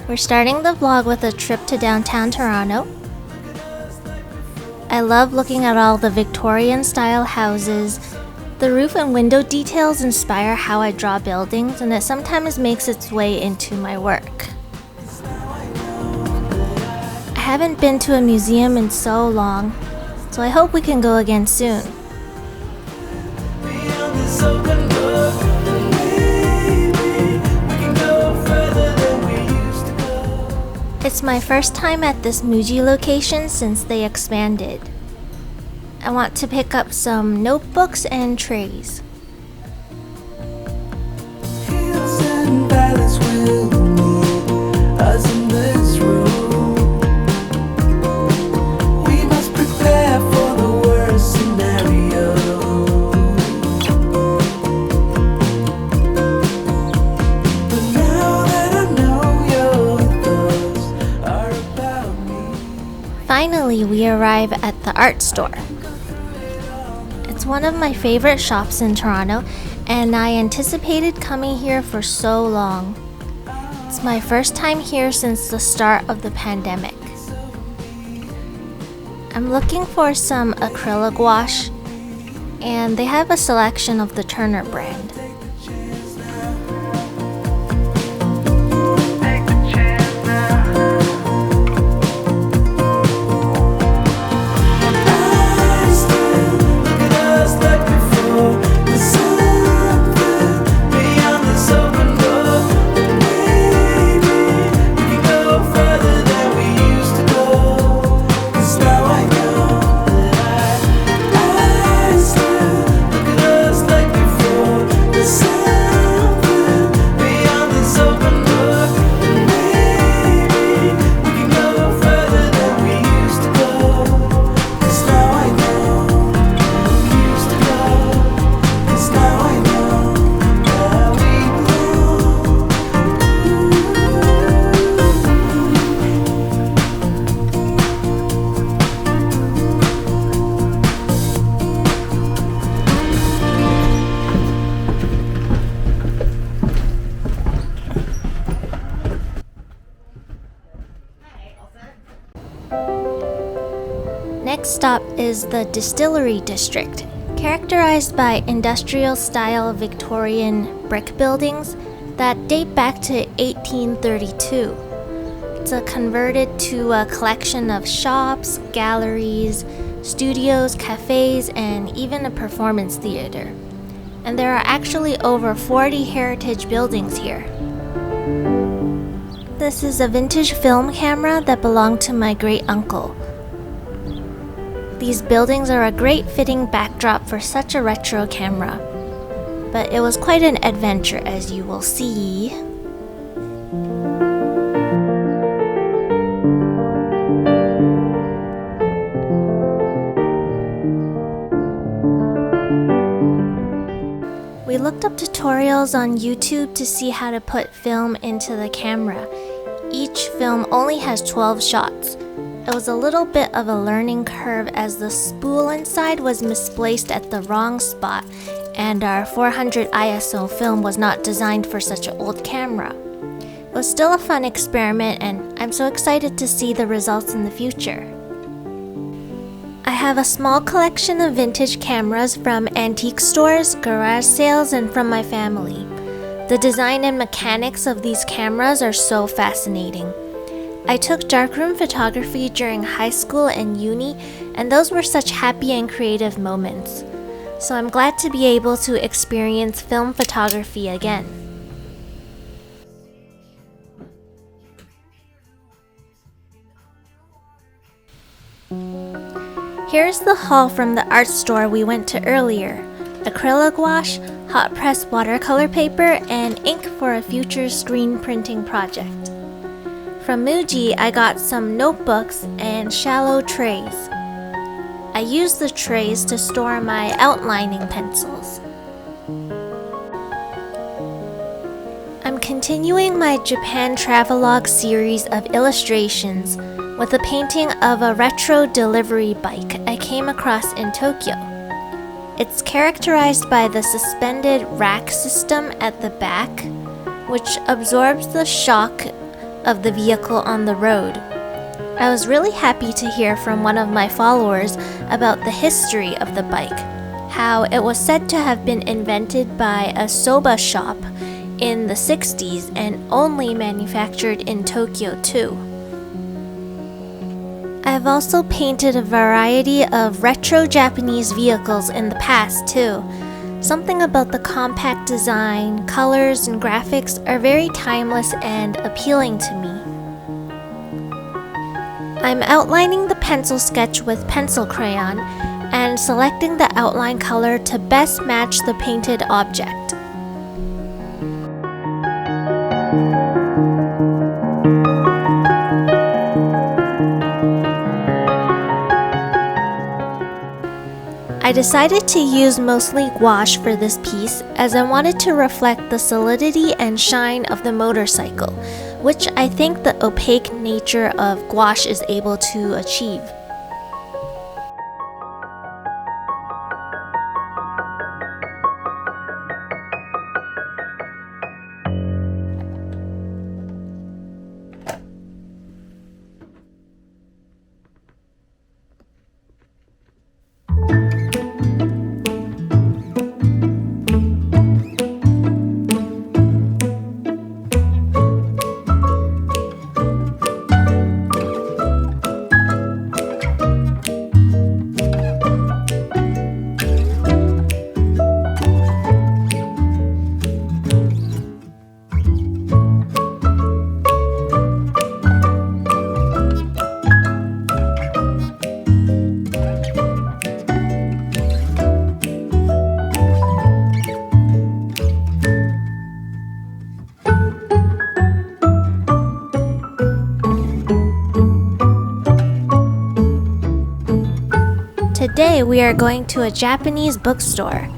We're starting the vlog with a trip to downtown Toronto. I love looking at all the Victorian-style houses. The roof and window details inspire how I draw buildings, and it sometimes makes its way into my work. I haven't been to a museum in so long, so I hope we can go again soon. It's my first time at this Muji location since they expanded. I want to pick up some notebooks and trays. Hills and valleys will meet us in this room. We must prepare for the worst scenario. But now that I know your thoughts are about me. Finally, we arrive at the art store. It's one of my favorite shops in Toronto, and I anticipated coming here for so long. It's my first time here since the start of the pandemic. I'm looking for some acrylic gouache, and they have a selection of the Turner brand. Next stop is the Distillery District, characterized by industrial-style Victorian brick buildings that date back to 1832. It's converted to a collection of shops, galleries, studios, cafes, and even a performance theater. And there are actually over 40 heritage buildings here. This is a vintage film camera that belonged to my great-uncle. These buildings are a great fitting backdrop for such a retro camera, but it was quite an adventure, as you will see. We looked up tutorials on YouTube to see how to put film into the camera. Each film only has 12 shots. It was a little bit of a learning curve as the spool inside was misplaced at the wrong spot, and our 400 ISO film was not designed for such an old camera. It was still a fun experiment, and I'm so excited to see the results in the future. I have a small collection of vintage cameras from antique stores, garage sales, and from my family. The design and mechanics of these cameras are so fascinating. I took darkroom photography during high school and uni, and those were such happy and creative moments. So I'm glad to be able to experience film photography again. Here's the haul from the art store we went to earlier. Acrylic gouache, hot press watercolor paper, and ink for a future screen printing project. From Muji, I got some notebooks and shallow trays. I used the trays to store my outlining pencils. I'm continuing my Japan travelogue series of illustrations with a painting of a retro delivery bike I came across in Tokyo. It's characterized by the suspended rack system at the back, which absorbs the shock of the vehicle on the road. I was really happy to hear from one of my followers about the history of the bike, how it was said to have been invented by a soba shop in the 60s and only manufactured in Tokyo too. I've also painted a variety of retro Japanese vehicles in the past too. Something about the compact design, colors, and graphics are very timeless and appealing to me. I'm outlining the pencil sketch with pencil crayon and selecting the outline color to best match the painted object. I decided to use mostly gouache for this piece as I wanted to reflect the solidity and shine of the motorcycle, which I think the opaque nature of gouache is able to achieve. Today we are going to a Japanese bookstore.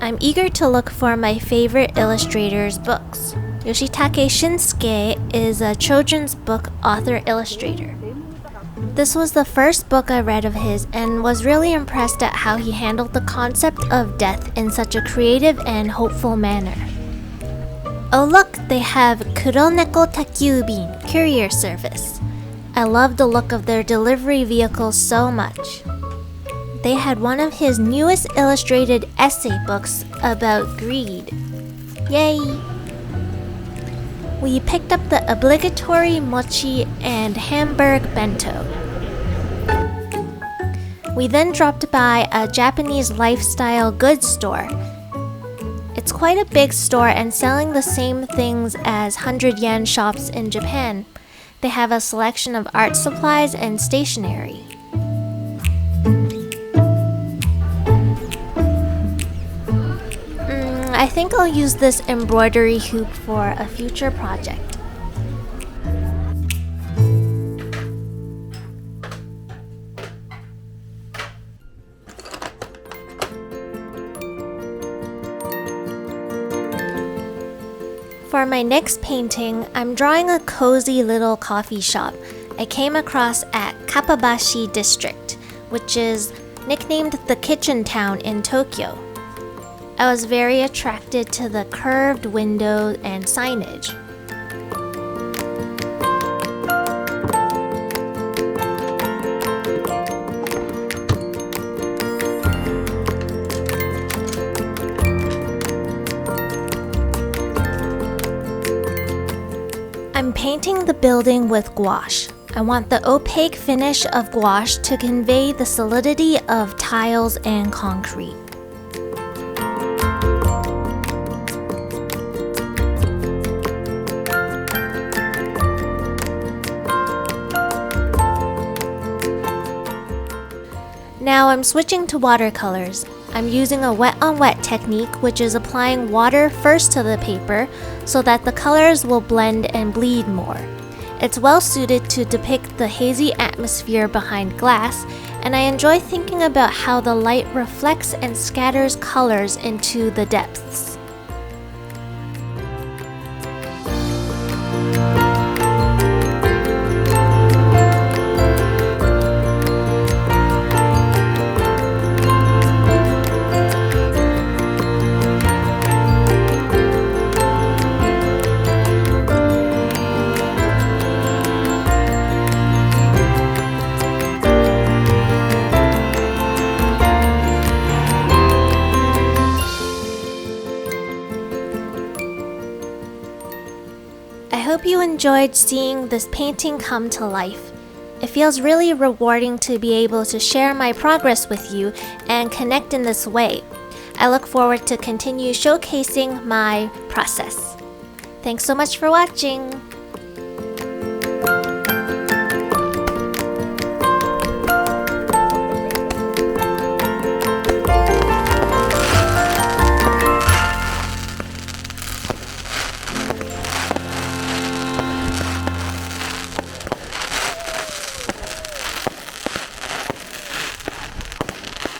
I'm eager to look for my favorite illustrator's books. Yoshitake Shinsuke is a children's book author-illustrator. This was the first book I read of his and was really impressed at how he handled the concept of death in such a creative and hopeful manner. Oh look, they have Kuroneko Takyubin courier service. I love the look of their delivery vehicle so much. They had one of his newest illustrated essay books about greed. Yay! We picked up the obligatory mochi and Hamburg bento. We then dropped by a Japanese lifestyle goods store. It's quite a big store and selling the same things as 100 yen shops in Japan. They have a selection of art supplies and stationery. I think I'll use this embroidery hoop for a future project. For my next painting, I'm drawing a cozy little coffee shop I came across at Kappabashi District, which is nicknamed the Kitchen Town in Tokyo. I was very attracted to the curved window and signage. I'm painting the building with gouache. I want the opaque finish of gouache to convey the solidity of tiles and concrete. Now I'm switching to watercolors. I'm using a wet-on-wet technique, which is applying water first to the paper so that the colors will blend and bleed more. It's well suited to depict the hazy atmosphere behind glass, and I enjoy thinking about how the light reflects and scatters colors into the depths. I hope you enjoyed seeing this painting come to life. It feels really rewarding to be able to share my progress with you and connect in this way. I look forward to continue showcasing my process. Thanks so much for watching!